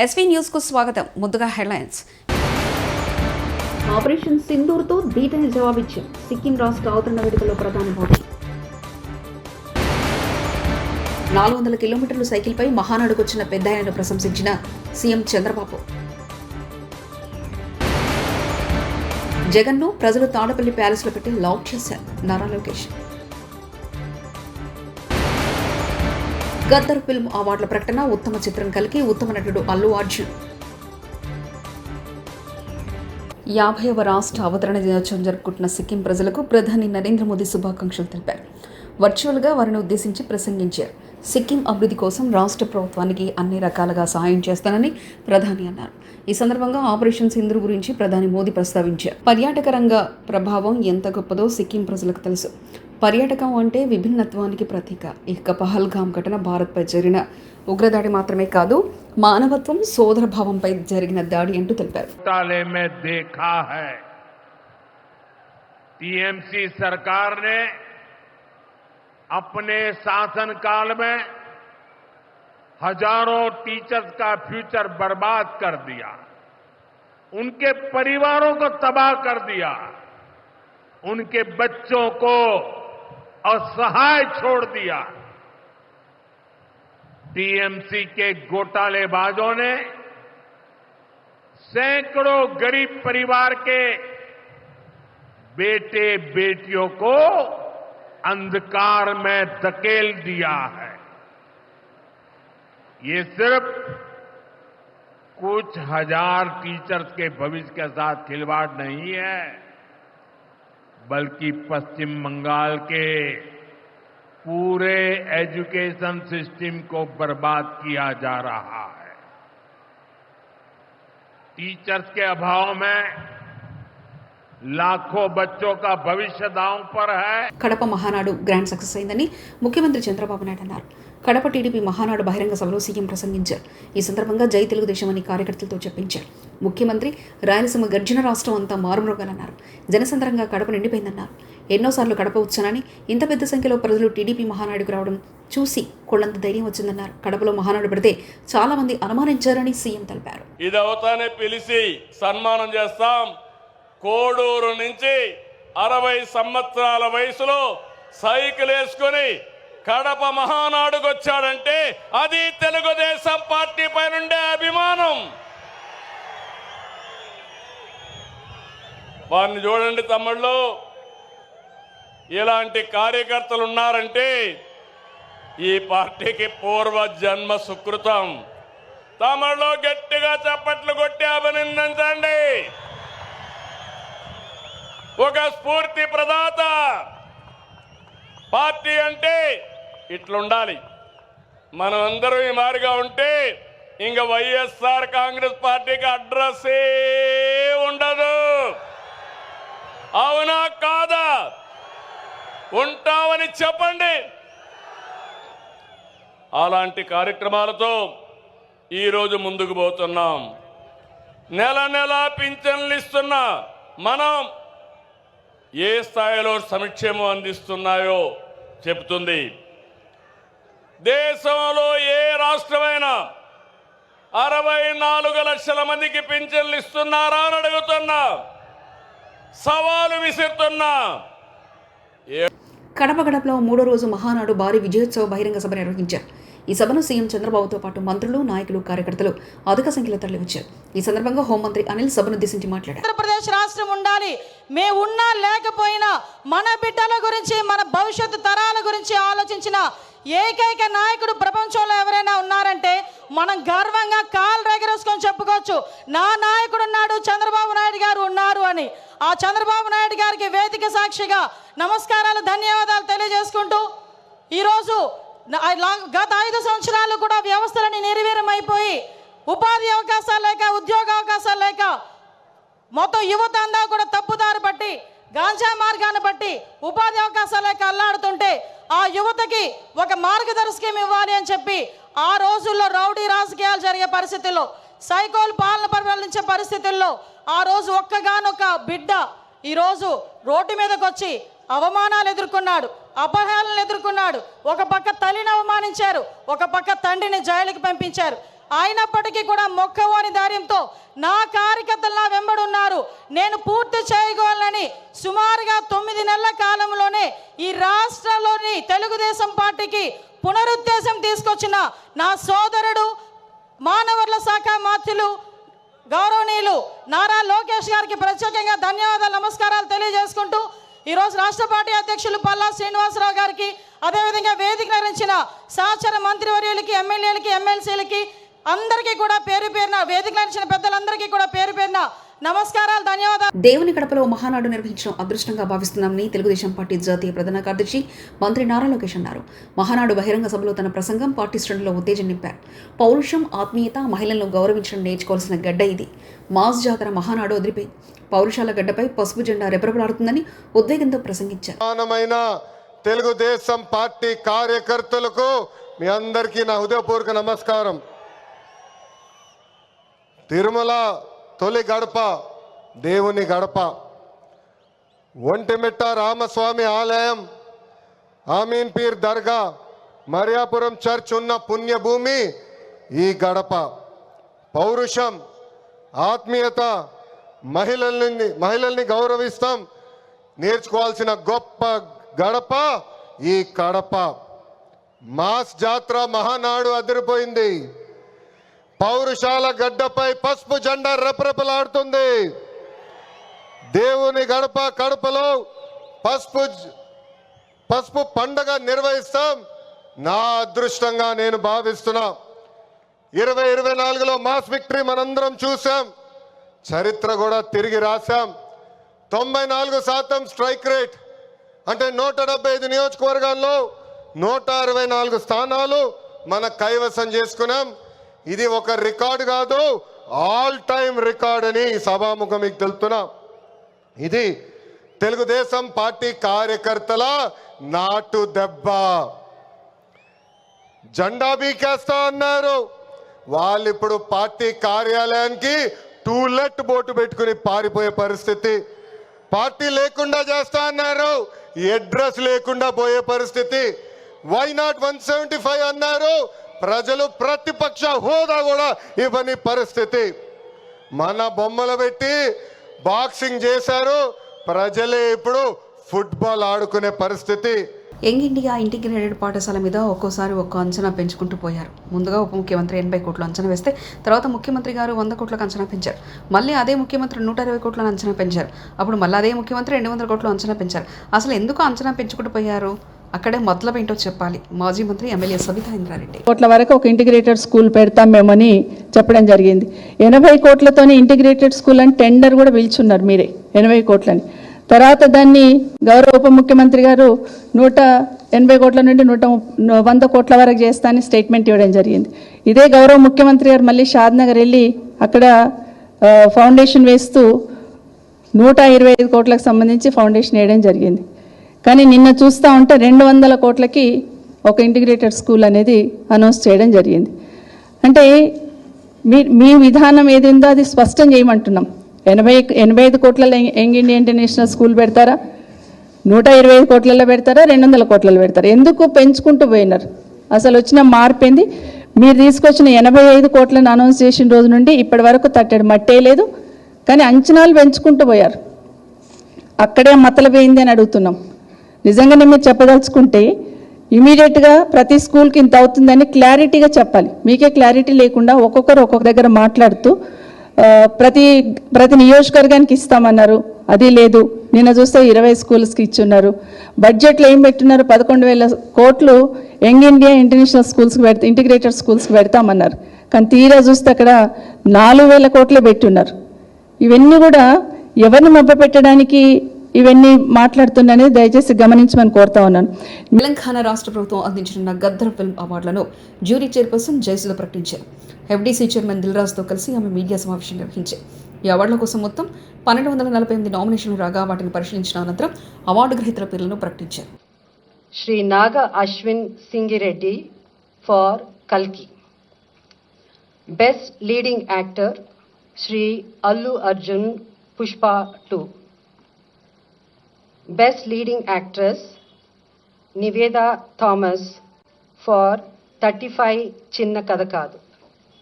SV news కు స్వాగతం. ముందుగా హెడ్లైన్స్. ఆపరేషన్ సింధూర్తో ధీటైన జవాబిచ్చాం సిక్కిం రాష్ట్ర అవతరణ వేడుకలో ప్రధాని మోదీ. 400 కిలోమీటర్లు సైకిల్పై మహానాడుకొచ్చిన పెద్దాయనను ప్రశంసించిన సీఎం చంద్రబాబు. జగన్ను ప్రజలు తాడపల్లి ప్యాలెస్లో పెట్టి లాక్ చేశారు నారా లోకేష్. గద్దర్ ఫిల్మ్ అవార్డుల ప్రకటన, ఉత్తమ చిత్రం కలిగి ఉత్తమ నటుడు అల్లు అర్జున్. 50వ రాష్ట్ర అవతరణ దినోత్సవం జరుపుకుంటున్న సిక్కిం ప్రజలకు ప్రధాని నరేంద్ర మోదీ శుభాకాంక్షలు తెలిపారు. వర్చువల్గా వారిని ఉద్దేశించి ప్రసంగించారు. సిక్కిం అభివృద్ధి కోసం రాష్ట్ర ప్రభుత్వానికి అన్ని రకాలుగా సహాయం చేస్తానని ప్రధాని అన్నారు. ఈ సందర్భంగా ఆపరేషన్ సింధూర్ గురించి ప్రధాని మోదీ ప్రస్తావించారు. పర్యాటక రంగ ప్రభావం ఎంత గొప్పదో సిక్కిం ప్రజలకు తెలుసు. పర్యాటకం అంటే విభిన్నత్వానికి ప్రతీక. ఇక పహల్గామ్ ఘటన భారత్పై జరిగిన ఉగ్రదాడి మాత్రమే కాదు, మానవత్వం, సోదరభావంపై జరిగిన దాడి అంటూ తెలిపారు. टीएमसी सरकार ने अपने शासनकाल में हजारों टीचर्स का फ्यूचर बर्बाद कर दिया, उनके परिवारों को तबाह कर दिया, उनके बच्चों को असहाय छोड़ दिया. टीएमसी के घोटालेबाजों ने सैकड़ों गरीब परिवार के बेटे बेटियों को अंधकार में धकेल दिया है. ये सिर्फ कुछ हजार टीचर्स के भविष्य के साथ खिलवाड़ नहीं है, बल्कि पश्चिम बंगाल के पूरे एजुकेशन सिस्टम को बर्बाद किया जा रहा है. टीचर्स के अभाव में लाखों बच्चों का भविष्य दांव पर है. కడప మహానాడు గ్రాండ్ సక్సెస్ అయిందని ముఖ్యమంత్రి చంద్రబాబు నాయుడు అన్నారు. కడప టీడీపీ మహానాడు బహిరంగ సభలో సీఎం ప్రసంగించారు. ఈ సందర్భంగా జై తెలుగుదేశం అని కార్యకర్తలతో చెప్పించారు. ముఖ్యమంత్రి రాయలసీమ గర్జన రాష్ట్రం అంతా మారుమ్రోగాలన్నారు. జనసంద్రంగా కడప నిండిపోయిందన్నారు. ఎన్నోసార్లు కడప వచ్చానని, ఇంత పెద్ద సంఖ్యలో ప్రజలు టీడీపీ మహానాడుకు రావడం చూసి కొళ్ళంత ధైర్యం వచ్చిందన్నారు. కడపలో మహానాడు పెడితే చాలా మంది అనుమానించారని సీఎం తెలిపారు. ఇది అవుతానే పిలిచి సన్మానం చేస్తాం. కోడూరు నుంచి 60 సంవత్సరాల వయసులో సైకిల్ వేసుకుని కడప మహానాడుకు వచ్చాడంటే అది తెలుగుదేశం పార్టీ పైనుండే అభిమానం. వారిని చూడండి తమ్ముళ్ళు, ఇలాంటి కార్యకర్తలు ఉన్నారంటే ఈ పార్టీకి పూర్వ జన్మ సుకృతం. తమ్ముళ్ళు గట్టిగా చప్పట్లు కొట్టి అభినందించండి. ఒక స్ఫూర్తి ప్రదాత. పార్టీ అంటే ఇట్లుండాలి. మనం అందరం ఈ మారిగా ఉంటే ఇంక వైఎస్ఆర్ కాంగ్రెస్ పార్టీకి అడ్రస్సే ఉండదు. అవునా కాదా? ఉంటామని చెప్పండి. అలాంటి కార్యక్రమాలతో ఈరోజు ముందుకు పోతున్నాం. నెల నెల పింఛన్లు ఇస్తున్నా మనం ఏ స్థాయిలో సంక్షేమం అందిస్తున్నాయో చెబుతుంది. దేశంలో ఏ రాష్ట్రమైనా 64 లక్షల మందికి పింఛన్లు ఇస్తున్నారా అని అడుగుతున్నా, సవాలు విసురుతున్నా. కడప గడపలో 3వ రోజు మహానాడు భారీ విజయోత్సవ బహిరంగ సభ నిర్వహించారు. ఈ సభను సీఎం చంద్రబాబుతో పాటు మంత్రులు, నాయకులు, కార్యకర్తలు అధిక సంఖ్యలో తరలివచ్చారు. ఈ సందర్భంగా హోంమంత్రి అనిల్ సభను ఉద్దేశించి మాట్లాడారు. ఆంధ్రప్రదేశ్ రాష్ట్రం ఉండాలి. మేము ఉన్నా లేకపోయినా మన బిడ్డల గురించి, మన భవిష్యత్తు తరాల గురించి ఆలోచించిన ఏకైక నాయకుడు ప్రపంచంలో ఎవరైనా ఉన్నారంటే మనం గర్వంగా కాలు రెగరేసుకొని చెప్పుకోవచ్చు, నా నాయకుడు ఉన్నాడు, చంద్రబాబు నాయుడు గారు ఉన్నారు అని. ఆ చంద్రబాబు నాయుడు గారికి వేదిక సాక్షిగా నమస్కారాలు, ధన్యవాదాలు తెలియజేసుకుంటూ, ఈరోజు గత 5 సంవత్సరాలు కూడా వ్యవస్థలని నిర్వీర్యమైపోయి ఉపాధి అవకాశాలు లేక, ఉద్యోగ అవకాశాలు లేక మొత్తం యువత అంతా కూడా తప్పుదారి పట్టి, గాంజా మార్గాన్ని బట్టి ఉపాధి అవకాశాలు లేక అల్లాడుతుంటే ఆ యువతకి ఒక మార్గదర్శకం ఇవ్వాలి అని చెప్పి ఆ రోజుల్లో రౌడీ రాజకీయాలు జరిగే పరిస్థితుల్లో, సైకోల్ పాలన పరిపాలించే పరిస్థితుల్లో ఆ రోజు ఒక్కగానొక్క బిడ్డ ఈరోజు రోడ్డు మీదకి వచ్చి అవమానాలు ఎదుర్కొన్నాడు, అపహేళనలు ఎదుర్కొన్నాడు. ఒక పక్క తల్లిని అవమానించారు, ఒక పక్క తండ్రిని జైలుకి పంపించారు. అయినప్పటికీ కూడా మొక్కవోని ధైర్యంతో నా కార్యకర్తలు నా వెంబడి ఉన్నారు. నేను పూర్తి చేయగలనని సుమారుగా 9 నెలల కాలంలోనే ఈ రాష్ట్రంలోని తెలుగుదేశం పార్టీకి పునరుద్దేశం తీసుకొచ్చిన నా సోదరుడు మానవ వనరుల శాఖ మంత్రులు గౌరవనీయులు నారా లోకేష్ గారికి ప్రత్యేకంగా ధన్యవాదాలు, నమస్కారాలు తెలియజేసుకుంటూ ఈరోజు రాష్ట్ర పార్టీ అధ్యక్షులు పల్లా శ్రీనివాసరావు గారికి, అదేవిధంగా వేదిక నిర్వహించిన సహచర మంత్రివర్యులకి, ఎమ్మెల్యేలకి, ఎమ్మెల్సీలకి అందరికీ కూడా పేరు పేరున, వేదిక నిర్వహించిన పెద్దలందరికీ కూడా పేరు పేరున నమస్కారాలు, ధన్యవాదాలు. దేవుని గడపలో మహానాడు నిర్వహించడం అదృష్టంగా భావిస్తున్నామని తెలుగుదేశం పార్టీ జాతీయ ప్రధాన కార్యదర్శి మంత్రి నారా లోకేష్ అన్నారు. మహానాడు బహిరంగ సభలో తన ప్రసంగం పార్టీ శ్రేణుల్లో ఉత్తేజం నింపారు. పౌరుషం, ఆత్మీయత, మహిళలను గౌరవించడం నేర్చుకోవాల్సిన గడ్డ ఇది. మాస్ జాతర మహానాడు వదిలిపోయింది. పౌరుషాల గడ్డపై పసుపు జెండా రెపరెపలాడుతుందని ఉద్వేగంతో ప్రసంగించారు. తెలుగుదేశం పార్టీ కార్యకర్తలకు మీ అందరికీ నా హృదయపూర్వక నమస్కారం. తిరుమల తొలి గడప దేవుని గడప, ఒంటిమిట్ట రామస్వామి ఆలయం, ఆమీన్ పీర్ దర్గా, మరియాపురం చర్చ్ ఉన్న పుణ్యభూమి ఈ గడప. పౌరుషం, ఆత్మీయత, మహిళల్ని గౌరవిస్తాం నేర్చుకోవాల్సిన గొప్ప గడప ఈ కడప. మాస్ జాతర మహానాడు అదిరిపోయింది. పౌరుషాల గడ్డపై పసుపు జెండా రెపరెపలాడుతుంది. దేవుని గడప కడపలో పసుపు పండగ నిర్వహిస్తాం. నా అదృష్టంగా నేను భావిస్తున్నా. 2024లో మాస్ విక్టరీ మనందరం చూసాం, చరిత్ర కూడా తిరిగి రాశాం. 94% స్ట్రైక్ రేట్ అంటే 175 నియోజకవర్గాల్లో 164 స్థానాలు మన కైవసం చేసుకున్నాం. ఇది ఒక రికార్డు కాదు, ఆల్ టైమ్ రికార్డ్ అని సభాముఖం మీకు తెలుపుతున్నా. ఇది తెలుగుదేశం పార్టీ కార్యకర్తల నాటు దెబ్బ. జెండా బీకేస్తా అన్నారు వాళ్ళు, ఇప్పుడు పార్టీ కార్యాలయానికి టూలెట్ బోటు పెట్టుకుని పారిపోయే పరిస్థితి. పార్టీ లేకుండా చేస్తా అన్నారు, అడ్రస్ లేకుండా పోయే పరిస్థితి. వై నాట్ 175 అన్నారు, ప్రజలు ప్రతిపక్ష హోదా కూడా ఇవ్వని పరిస్థితి. మన బొమ్మలు పెట్టి బాక్సింగ్ చేశారు, ప్రజలే ఇప్పుడు ఫుట్బాల్ ఆడుకునే పరిస్థితి. యంగ్ ఇండియా ఇంటిగ్రేటెడ్ పాఠశాల మీద ఒక్కోసారి ఒక్క అంచనా పెంచుకుంటూ పోయారు. ముందుగా ఉప ముఖ్యమంత్రి 80 కోట్లు అంచనా వేస్తే తర్వాత ముఖ్యమంత్రి గారు 100 కోట్లకు అంచనా పెంచారు. మళ్ళీ అదే ముఖ్యమంత్రి 120 కోట్లను అంచనా పెంచారు. అప్పుడు మళ్ళీ అదే ముఖ్యమంత్రి 200 కోట్లు అంచనా పెంచారు. అసలు ఎందుకు అంచనా పెంచుకుంటూ పోయారు? అక్కడే మొదలమేంటో చెప్పాలి. మాజీ మంత్రి ఎమ్మెల్యే సబితా ఇంద్రారెడ్డి కోట్ల వరకు ఒక ఇంటిగ్రేటెడ్ స్కూల్ పెడతాం మేమని చెప్పడం జరిగింది. 80 కోట్లతోనే ఇంటిగ్రేటెడ్ స్కూల్ అని టెండర్ కూడా పిలుచున్నారు మీరే, 80 కోట్లని. తర్వాత దాన్ని గౌరవ ఉప ముఖ్యమంత్రి గారు 180 కోట్ల నుండి 100 కోట్ల వరకు చేస్తానని స్టేట్మెంట్ ఇవ్వడం జరిగింది. ఇదే గౌరవ ముఖ్యమంత్రి గారు మళ్ళీ షాద్నగర్ వెళ్ళి అక్కడ ఫౌండేషన్ వేస్తూ 125 కోట్లకు సంబంధించి ఫౌండేషన్ వేయడం జరిగింది. కానీ నిన్న చూస్తూ ఉంటే 200 కోట్లకి ఒక ఇంటిగ్రేటెడ్ స్కూల్ అనేది అనౌన్స్ చేయడం జరిగింది. అంటే మీ విధానం ఏదిందో అది స్పష్టం చేయమంటున్నాం. 85 కోట్లలో యంగ్ ఇండియా ఇంటర్నేషనల్ స్కూల్ పెడతారా, 125 కోట్లలో పెడతారా, 200 కోట్లలో పెడతారా? ఎందుకు పెంచుకుంటూ పోయినారు? అసలు వచ్చిన మార్పు ఏంది? మీరు తీసుకొచ్చిన 85 కోట్లను అనౌన్స్ చేసిన రోజు నుండి ఇప్పటి వరకు తట్టడి మట్టే లేదు. కానీ అంచనాలు పెంచుకుంటూ పోయారు. అక్కడే మతలపోయింది అని అడుగుతున్నాం. నిజంగానే మీరు చెప్పదలుచుకుంటే ఇమీడియట్గా ప్రతి స్కూల్కి ఇంత అవుతుందని క్లారిటీగా చెప్పాలి. మీకే క్లారిటీ లేకుండా ఒక్కొక్కరు ఒక్కొక్క దగ్గర మాట్లాడుతూ ప్రతి నియోజకవర్గానికి ఇస్తామన్నారు, అది లేదు. నిన్న చూస్తే 20 స్కూల్స్కి ఇచ్చున్నారు. బడ్జెట్లో ఏం పెట్టున్నారు? 11,000 కోట్లు యంగ్ ఇండియా ఇంటర్నేషనల్ స్కూల్స్కి ఇంటిగ్రేటెడ్ స్కూల్స్కి పెడతామన్నారు. కానీ తీరా చూస్తే అక్కడ 4,000 కోట్లే పెట్టున్నారు. ఇవన్నీ కూడా ఎవరిని మభ్యపెట్టడానికి ఇవన్నీ మాట్లాడుతున్నాఅనేది దయచేసి గమనించమని కోరుతా ఉన్నాను. తెలంగాణ రాష్ట్ర ప్రభుత్వం అందించిన గద్దర్ ఫిల్మ్ అవార్డులను జ్యూరీ చైర్పర్సన్ జయసుధ ప్రకటించారు. ఎఫ్డీసీ చైర్మన్ దిల్రాజ్తో కలిసి ఆమె మీడియా సమావేశం నిర్వహించారు. ఈ అవార్డుల కోసం మొత్తం 1248 నామినేషన్లు రాగా వాటిని పరిశీలించిన అనంతరం అవార్డు గ్రహీతల పేర్లను ప్రకటించారు. శ్రీ నాగ అశ్విన్ సింగిరెడ్డి ఫర్ కల్కి. Best leading actor Shri Allu Arjun Pushpa 2. Best leading actress Niveda Thomas for 35 Chinna Kadakadu.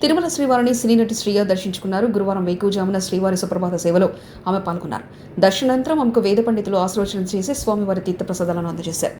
Tirumala శ్రీవారిని సినీ నటి శ్రీయ దర్శించుకున్నారు. గురువారం వేకువజామున శ్రీవారి సుప్రభాత సేవలో ఆమె పాల్గొన్నారు. దర్శనానంతరం ఆమెకు వేద పండితులు ఆశీర్వచనం చేసి స్వామివారి తీర్థప్రసాదాలను అందజేశారు.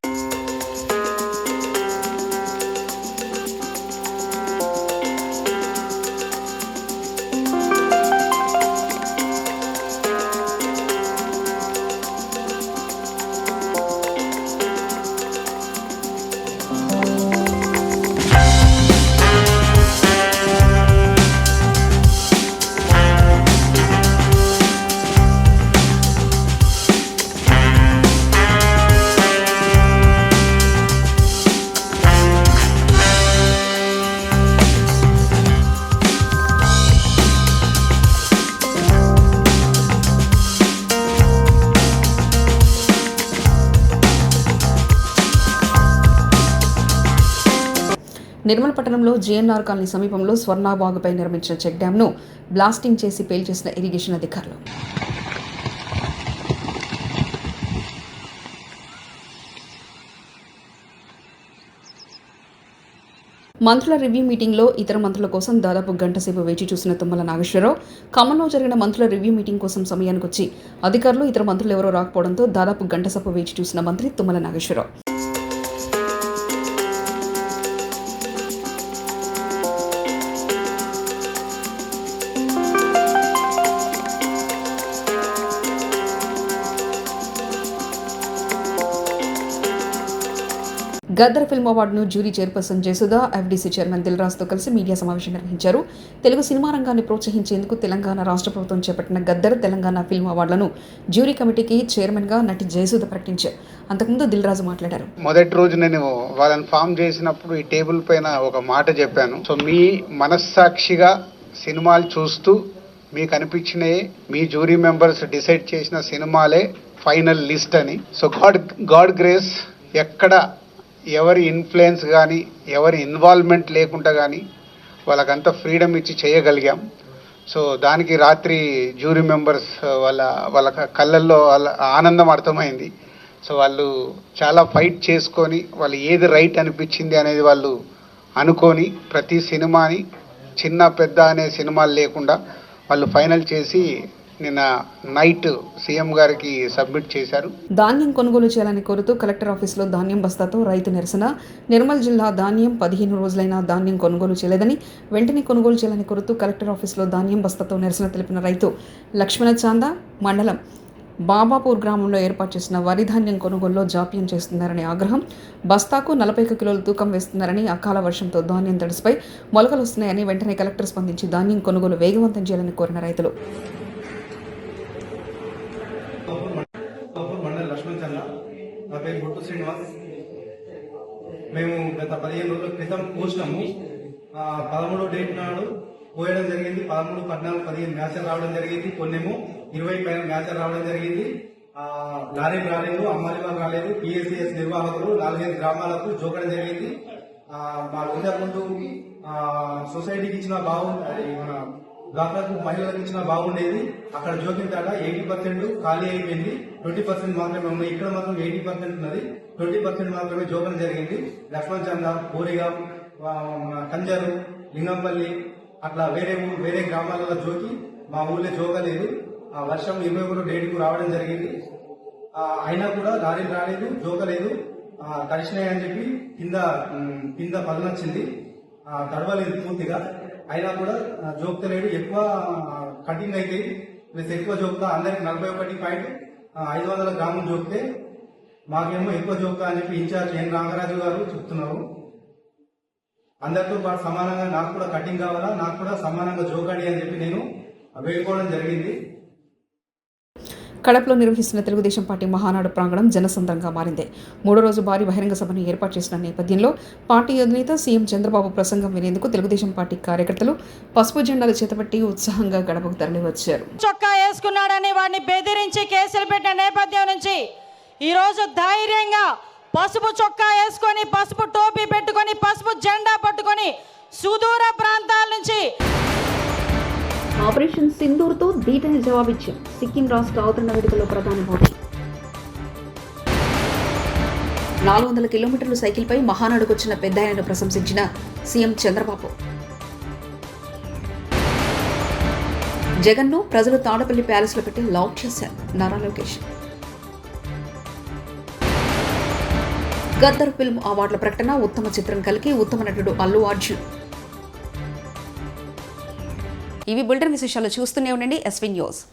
నిర్మల్ పట్టణంలో జీఎన్ఆర్ కాలనీ సమీపంలో స్వర్ణాబాగుపై నిర్మించిన చెక్ డ్యాంను బ్లాస్టింగ్ చేసి పేల్చేసిన ఇరిగేషన్ అధికారులు. మంత్రుల రివ్యూ మీటింగ్లో ఇతర మంత్రుల కోసం దాదాపు గంట సేపు వేచి చూసిన తుమ్మల నాగేశ్వరరావు ఖమ్మంలో జరిగిన మంత్రుల రివ్యూ మీటింగ్ కోసం సమయానికి వచ్చి అధికారులు ఇతర మంత్రులు ఎవరో రాకపోవడంతో దాదాపు గంట సేపు వేచి చూసిన మంత్రి తుమ్మల నాగేశ్వరరావు. గద్దర్ ఫిల్మ్ అవార్డును jury chairperson Jayasudha, FDC chairman దిల్రాజ్తో కలిసి మీడియా సమావేశం నిర్వహించారు. తెలుగు సినిమా రంగాన్ని ప్రోత్సహించేందుకు తెలంగాణ రాష్ట్ర ప్రభుత్వం చేపట్టిన గద్దర్ తెలంగాణ ఫిల్మ్ అవార్డులను జ్యూరీ కమిటీకి చైర్మన్గా నటి జయసుధ ప్రకటించారు. అంతకుముందు దిల్రాజు మాట్లాడారు. మొదటి రోజు నేను వాళ్ళని ఫామ్ చేసినప్పుడు ఈ టేబుల్ పైన ఒక మాట చెప్పాను. సో మీ మనస్సాక్షిగా సినిమాలు చూస్తూ మీకు అనిపించినవి మీ జ్యూరీ మెంబర్స్ డిసైడ్ చేసిన సినిమాలే ఫైనల్ లిస్ట్ అని. సో గాడ్ గ్రేస్ ఎక్కడ ఎవరి ఇన్ఫ్లుయెన్స్ కానీ ఎవరి ఇన్వాల్వ్మెంట్ లేకుండా కానీ వాళ్ళకంతా ఫ్రీడమ్ ఇచ్చి చేయగలిగాం. సో దానికి రాత్రి జ్యూరీ మెంబర్స్ వాళ్ళ కళ్ళల్లో వాళ్ళ ఆనందం అర్థమైంది. సో వాళ్ళు చాలా ఫైట్ చేసుకొని వాళ్ళు ఏది రైట్ అనిపించింది అనేది వాళ్ళు అనుకొని ప్రతి సినిమాని చిన్న పెద్ద అనే సినిమాలు లేకుండా వాళ్ళు ఫైనల్ చేసి నిన్న నైట్ సీఎం గారికి సబ్మిట్ చేశారు. ధాన్యం కొనుగోలు చేయాలని కోరుతూ కలెక్టర్ ఆఫీసులో ధాన్యం బస్తాతో రైతు నిరసన. నిర్మల్ జిల్లా ధాన్యం 15 రోజులైనా ధాన్యం కొనుగోలు చేయలేదని వెంటనే కొనుగోలు చేయాలని కోరుతూ కలెక్టర్ ఆఫీసులో ధాన్యం బస్తాతో నిరసన తెలిపిన రైతు లక్ష్మణ చాంద మండలం బాబాపూర్ గ్రామంలో ఏర్పాటు చేసిన వరి ధాన్యం కొనుగోలులో జాప్యం చేస్తున్నారని ఆగ్రహం. బస్తాకు 41 కిలోలు తూకం వేస్తున్నారని, అకాల వర్షంతో ధాన్యం తడిసిపై మొలకలు వస్తున్నాయని వెంటనే కలెక్టర్ స్పందించి ధాన్యం కొనుగోలు వేగవంతం చేయాలని కోరిన రైతులు. నా పేరు బొట్టు శ్రీనివాస్. మేము గత 15 రోజుల క్రితం పోసినాము. 13 డేట్ నాడు పోయడం జరిగింది. 13, 14, 15 మ్యాచ్లు రావడం జరిగింది. కొన్నేమో 20 పైన మ్యాచ్లు రావడం జరిగింది. లారీలు రాలేదు, అమ్మాయిలు రాలేదు. పిఎస్సిఎస్ నిర్వాహకులు 4-5 గ్రామాలకు జోకడం జరిగింది. మా ఇంతకుముందు సొసైటీకి ఇచ్చిన బాగుంది, మన బ్లాక్లకు మహిళలకు ఇచ్చిన బాగుండేది. అక్కడ జోకిన తర్వాత 80% ఖాళీ అయిపోయింది. 20% మాత్రమే ఉన్నాయి. ఇక్కడ మాత్రం 80% ఉన్నది. 20% మాత్రమే జోకడం జరిగింది. లక్ష్మణ్ చంద, కోరిగా, కంజరు, లింగంపల్లి అట్లా వేరే గ్రామాలలో జోకి మా ఊళ్ళో జోకలేదు. ఆ వర్షం 21 డేట్కు రావడం జరిగింది. అయినా కూడా లారీలు రాలేదు, జోకలేదు. తడిసినాయి అని చెప్పి కింద పదనొచ్చింది, తడవలేదు పూర్తిగా. అయినా కూడా జోక్తలేడు. ఎక్కువ కటింగ్ అయితే ప్లస్ ఎక్కువ జోక్తా అందరికి 41.500 గ్రాములు జోక్తే మాకేమో ఎక్కువ జోక్తా అని చెప్పి ఇన్ఛార్జ్ ఎన్ రామరాజు గారు చెప్తున్నారు. అందరితో పాటు సమానంగా నాకు కూడా కటింగ్ కావాలా, నాకు కూడా సమానంగా జోకండి అని చెప్పి నేను వేడుకోవడం జరిగింది. కడపలో నిర్వహిస్తున్న తెలుగుదేశం పార్టీ మహానాడు ప్రాంగణం జనసంద్రంగా మారింది. 3వ రోజు భారీ బహిరంగ సభను ఏర్పాటు చేసిన నేపథ్యంలో పార్టీ అధినేత సీఎం చంద్రబాబు ప్రసంగం వినేందుకు తెలుగుదేశం పార్టీ కార్యకర్తలు పసుపు జెండాలు చేతపట్టి ఉత్సాహంగా గడపకు తరలివచ్చారు. చొక్కా వేసుకున్నాడని వాడిని బెదిరించి కేసులు పెట్టిన నేపథ్యం నుంచి ఈరోజు ధైర్యంగా పసుపు చొక్కా వేసుకొని, పసుపు టోపీ పెట్టుకొని, పసుపు జెండా పట్టుకొని సుదూర ప్రాంతాల నుంచి ఆపరేషన్ సింధూర్తో దీటైన జవాబిచ్చాం సిక్కిం రాష్ట్ర అవతరణ వేడుకలో ప్రధాని మోదీ. 400 కిలోమీటర్లు సైకిల్పై మహానాడుకొచ్చిన పెద్దాయనను ప్రశంసించిన సీఎం చంద్రబాబు. జగన్ను ప్రజలు తాడపల్లి ప్యాలెస్లో పెట్టి లాక్ చేశారు నారా లోకేష్. గద్దర్ ఫిల్మ్ అవార్డుల ప్రకటన, ఉత్తమ చిత్రం కలిగి ఉత్తమ నటుడు అల్లు అర్జున్. ఇవి బులెటిన్ విశేషాలు. చూస్తూనే ఉండండి ఎస్వీ న్యూస్.